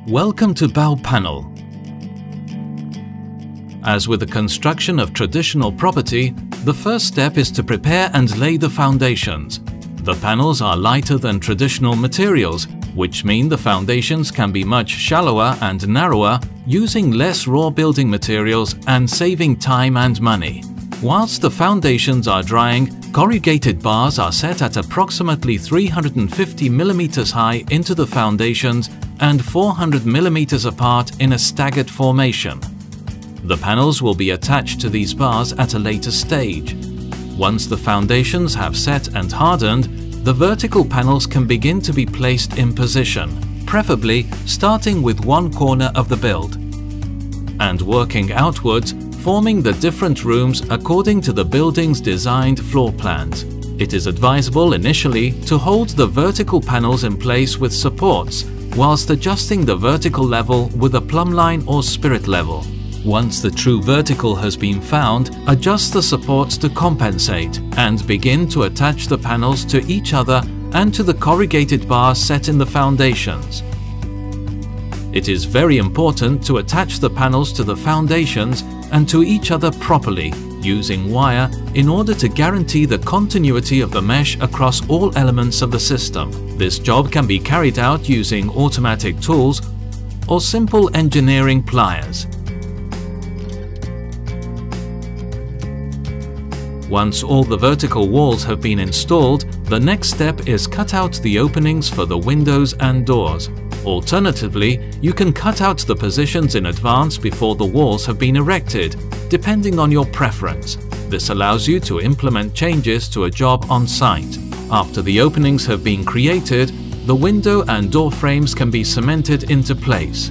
Welcome to Bao Panel. As with the construction of traditional property, the first step is to prepare and lay the foundations. The panels are lighter than traditional materials, which mean the foundations can be much shallower and narrower, using less raw building materials and saving time and money. Whilst the foundations are drying, corrugated bars are set at approximately 350 mm high into the foundations and 400 mm apart in a staggered formation. The panels will be attached to these bars at a later stage. Once the foundations have set and hardened, the vertical panels can begin to be placed in position, preferably starting with one corner of the build, and working outwards, forming the different rooms according to the building's designed floor plans. It is advisable initially to hold the vertical panels in place with supports, whilst adjusting the vertical level with a plumb line or spirit level. Once the true vertical has been found, adjust the supports to compensate and begin to attach the panels to each other and to the corrugated bars set in the foundations. It is very important to attach the panels to the foundations and to each other properly, using wire in order to guarantee the continuity of the mesh across all elements of the system. This job can be carried out using automatic tools or simple engineering pliers. Once all the vertical walls have been installed, the next step is cut out the openings for the windows and doors. Alternatively, you can cut out the positions in advance before the walls have been erected, depending on your preference. This allows you to implement changes to a job on site. After the openings have been created, the window and door frames can be cemented into place.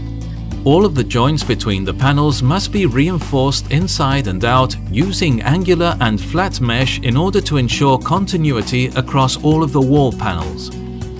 All of the joints between the panels must be reinforced inside and out using angular and flat mesh in order to ensure continuity across all of the wall panels.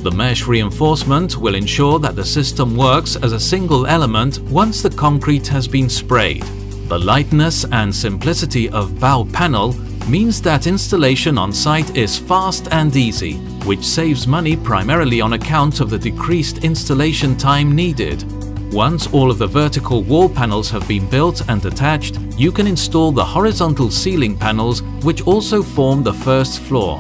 The mesh reinforcement will ensure that the system works as a single element once the concrete has been sprayed. The lightness and simplicity of Bao Panel means that installation on site is fast and easy, which saves money primarily on account of the decreased installation time needed. Once all of the vertical wall panels have been built and attached, you can install the horizontal ceiling panels, which also form the first floor.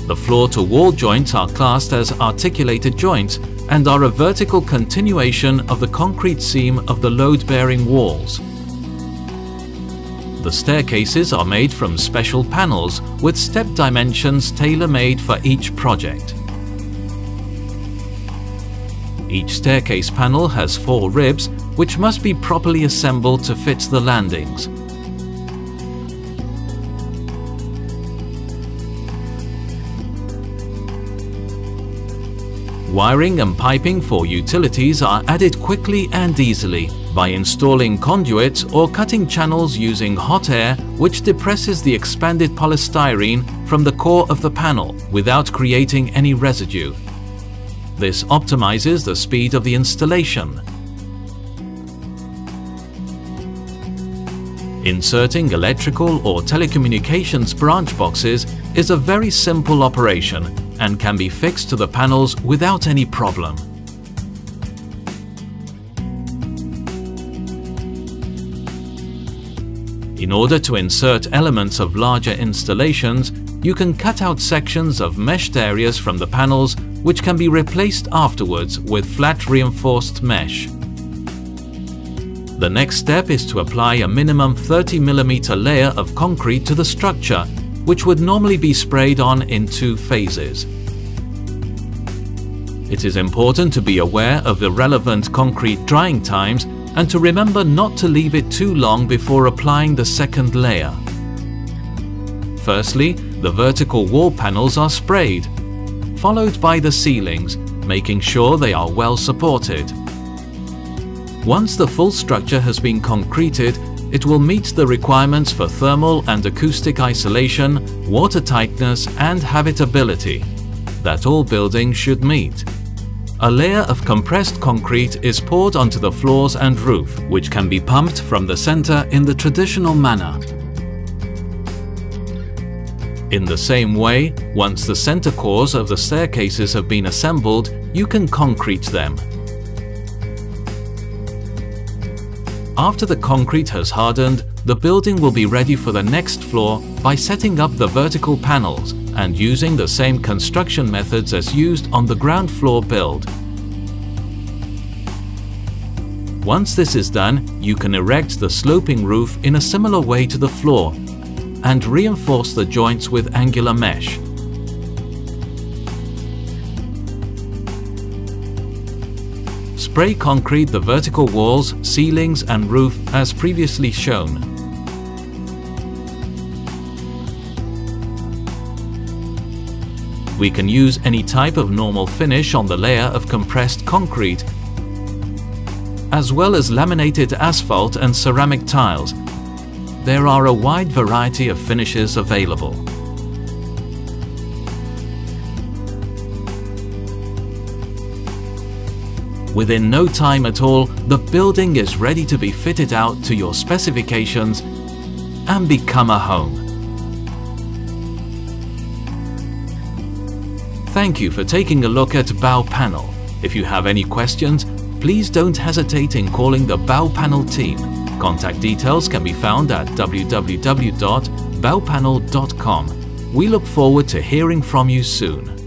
The floor-to-wall joints are classed as articulated joints and are a vertical continuation of the concrete seam of the load-bearing walls. The staircases are made from special panels with step dimensions tailor-made for each project. Each staircase panel has 4 ribs, which must be properly assembled to fit the landings. Wiring and piping for utilities are added quickly and easily by installing conduits or cutting channels using hot air, which depresses the expanded polystyrene from the core of the panel without creating any residue. This optimizes the speed of the installation. Inserting electrical or telecommunications branch boxes is a very simple operation and can be fixed to the panels without any problem. In order to insert elements of larger installations, you can cut out sections of meshed areas from the panels, which can be replaced afterwards with flat reinforced mesh. The next step is to apply a minimum 30 mm layer of concrete to the structure, which would normally be sprayed on in 2 phases. It is important to be aware of the relevant concrete drying times and to remember not to leave it too long before applying the second layer. Firstly, the vertical wall panels are sprayed, followed by the ceilings, making sure they are well supported. Once the full structure has been concreted, it will meet the requirements for thermal and acoustic isolation, water tightness and habitability that all buildings should meet. A layer of compressed concrete is poured onto the floors and roof, which can be pumped from the center in the traditional manner. In the same way, once the center cores of the staircases have been assembled, you can concrete them. After the concrete has hardened, the building will be ready for the next floor by setting up the vertical panels and using the same construction methods as used on the ground floor build. Once this is done, you can erect the sloping roof in a similar way to the floor and reinforce the joints with angular mesh. Spray concrete the vertical walls, ceilings and roof as previously shown. We can use any type of normal finish on the layer of compressed concrete, as well as laminated asphalt and ceramic tiles. There are a wide variety of finishes available. Within no time at all, the building is ready to be fitted out to your specifications and become a home. Thank you for taking a look at Bow Panel. If you have any questions, please don't hesitate in calling the Bow Panel team. Contact details can be found at www.bowpanel.com. We look forward to hearing from you soon.